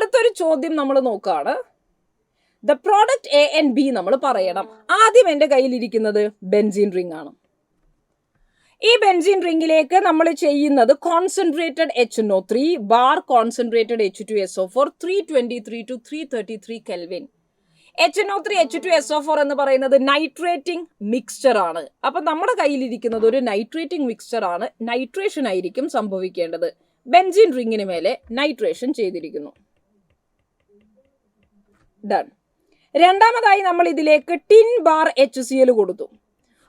അടുത്തൊരു ചോദ്യം നമ്മൾ നോക്കുകയാണ്. The product A and B നമ്മൾ പറയണം. ആദ്യം എൻ്റെ കയ്യിലിരിക്കുന്നത് ബെൻസീൻ റിംഗ് ആണ്. ഈ ബെൻസീൻ റിംഗിലേക്ക് നമ്മൾ ചെയ്യുന്നത് concentrated HNO3 bar concentrated H2SO4 323 to 333 kelvin. HNO3 H2SO4 എന്ന് പറയുന്നത് നൈട്രേറ്റിംഗ് മിക്സ്ചർ ആണ്. അപ്പൊ നമ്മുടെ കയ്യിലിരിക്കുന്നത് ഒരു നൈട്രേറ്റിംഗ് മിക്സ്ചർ ആണ്. നൈട്രേഷൻ ആയിരിക്കും സംഭവിക്കേണ്ടത്. ബെൻസീൻ റിംഗിന് മേലെ നൈട്രേഷൻ ചെയ്തിരിക്കുന്നു. ഡൺ. രണ്ടാമതായി നമ്മൾ ഇതിലേക്ക് ടിൻ ബാർ HCl കൊടുത്തു.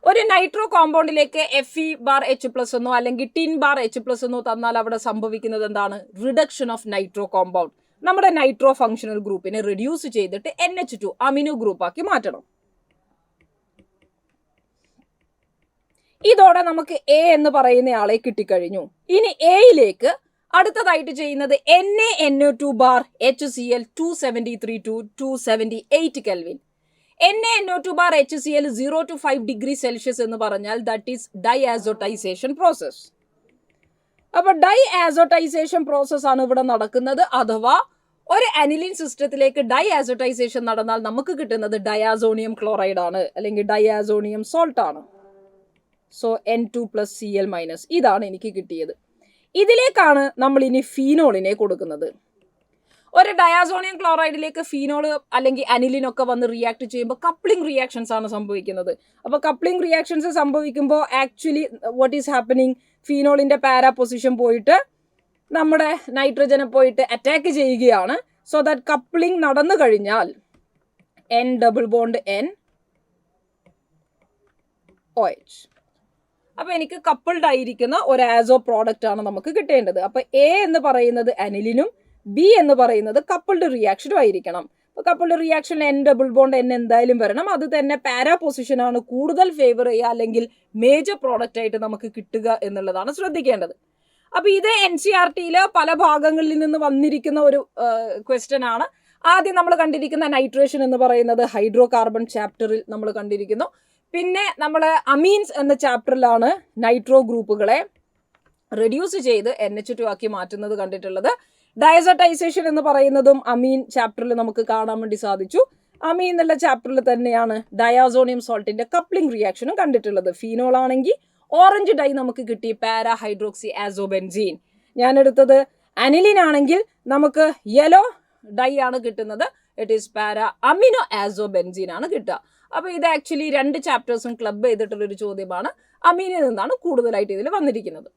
ഒരു നൈട്രോ കോമ്പൗണ്ടിലേക്ക് Fe⁻H+ എന്നോ അല്ലെങ്കിൽ ടിൻ ബാർ H+ എന്നോ തന്നാൽ അവിടെ സംഭവിക്കുന്നത് എന്താണ്? Reduction of nitro compound. നമ്മുടെ നൈട്രോ ഫങ്ഷണൽ ഗ്രൂപ്പിനെ റിഡ്യൂസ് ചെയ്തിട്ട് NH2 അമിനോ ഗ്രൂപ്പാക്കി മാറ്റണം. ഇതോടെ നമുക്ക് എ എന്ന് പറയുന്ന ആളെ കിട്ടിക്കഴിഞ്ഞു. ഇനി എയിലേക്ക് അടുത്തതായിട്ട് ചെയ്യുന്നത് NaNO2 bar HCl 273 to 278 kelvin. NaNO2 bar HCl 0 to 5 degree Celsius എന്ന് പറഞ്ഞാൽ ദാറ്റ് ഈസ് ഡൈആസോട്ടൈസേഷൻ പ്രോസസ്. അപ്പൊ ഡൈആസോട്ടൈസേഷൻ പ്രോസസ് ആണ് ഇവിടെ നടക്കുന്നത്. അഥവാ ഒരു അനിലിൻ സിസ്റ്റത്തിലേക്ക് ഡൈആസോട്ടൈസേഷൻ നടന്നാൽ നമുക്ക് കിട്ടുന്നത് ഡയാസോണിയം ക്ലോറൈഡ് ആണ്, അല്ലെങ്കിൽ ഡയാസോണിയം സോൾട്ട് ആണ്. So N2+Cl-. ഇതാണ് എനിക്ക് കിട്ടിയത്. ഇതിലേക്കാണ് നമ്മൾ ഇനി ഫീനോളിനെ കൊടുക്കുന്നത്. ഒരു ഡയാസോണിയം ക്ലോറൈഡിലേക്ക് ഫീനോൾ അല്ലെങ്കിൽ അനിലിനൊക്കെ വന്ന് റിയാക്ട് ചെയ്യുമ്പോൾ കപ്ലിംഗ് റിയാക്ഷൻസ് ആണ് സംഭവിക്കുന്നത്. അപ്പോൾ കപ്ലിംഗ് റിയാക്ഷൻസ് സംഭവിക്കുമ്പോൾ ആക്ച്വലി വാട്ട് ഈസ് ഹാപ്പനിങ്, ഫീനോളിന്റെ പാരാ പൊസിഷൻ പോയിട്ട് നമ്മുടെ നൈട്രജനെ പോയിട്ട് അറ്റാക്ക് ചെയ്യുകയാണ്. സോ ദാറ്റ് കപ്ലിംഗ് നടന്നു കഴിഞ്ഞാൽ N∩N OH. അപ്പൊ എനിക്ക് കപ്പിൾഡ് ആയിരിക്കുന്ന ഒരു ആസോ പ്രോഡക്റ്റ് ആണ് നമുക്ക് കിട്ടേണ്ടത്. അപ്പൊ എ എന്ന് പറയുന്നത് അനിലിനും ബി എന്ന് പറയുന്നത് കപ്പിൾഡ് റിയാക്ഷനും ആയിരിക്കണം. അപ്പൊ കപ്പിൾഡ് റിയാക്ഷൻ N∩N എന്തായാലും വരണം. അത് തന്നെ പാരാ പൊസിഷൻ ആണ് കൂടുതൽ ഫേവർ ചെയ്യുക അല്ലെങ്കിൽ മേജർ പ്രോഡക്റ്റ് ആയിട്ട് നമുക്ക് കിട്ടുക എന്നുള്ളതാണ് ശ്രദ്ധിക്കേണ്ടത്. അപ്പൊ ഇത് NCERT-യിലെ പല ഭാഗങ്ങളിൽ നിന്ന് വന്നിരിക്കുന്ന ഒരു ക്വസ്റ്റ്യൻ ആണ്. ആദ്യം നമ്മൾ കണ്ടിരിക്കുന്ന നൈട്രേഷൻ എന്ന് പറയുന്നത് ഹൈഡ്രോ കാർബൺ ചാപ്റ്ററിൽ നമ്മൾ കണ്ടിരിക്കുന്നു. പിന്നെ നമ്മൾ അമീൻസ് എന്ന ചാപ്റ്ററിലാണ് നൈട്രോ ഗ്രൂപ്പുകളെ റെഡ്യൂസ് ചെയ്ത് NH2 ആക്കി മാറ്റുന്നത് കണ്ടിട്ടുള്ളത്. ഡയസോട്ടൈസേഷൻ എന്ന് പറയുന്നതും അമീൻ ചാപ്റ്ററിൽ നമുക്ക് കാണാൻ വേണ്ടി സാധിച്ചു. അമീൻ എന്നുള്ള ചാപ്റ്ററിൽ തന്നെയാണ് ഡയാസോണിയം സോൾട്ടിന്റെ കപ്ലിംഗ് റിയാക്ഷനും കണ്ടിട്ടുള്ളത്. ഫീനോൾ ആണെങ്കിൽ ഓറഞ്ച് ഡൈ നമുക്ക് കിട്ടി, പാരാ ഹൈഡ്രോക്സി ആസോബെൻസീൻ. ഞാൻ എടുത്തത് അനിലിൻ ആണെങ്കിൽ നമുക്ക് യെല്ലോ ഡൈ ആണ് കിട്ടുന്നത്. ഇറ്റ് ഈസ് പാരാ അമിനോ ആസോബെൻസീൻ ആണ് കിട്ടുക. അപ്പൊ ഇത് ആക്ച്വലി 2 ചാപ്റ്റേഴ്സും ക്ലബ് ചെയ്തിട്ടുള്ളൊരു ചോദ്യമാണ്. അമീനിൽ നിന്നാണ് കൂടുതലായിട്ട് ഇതിൽ വന്നിരിക്കുന്നത്.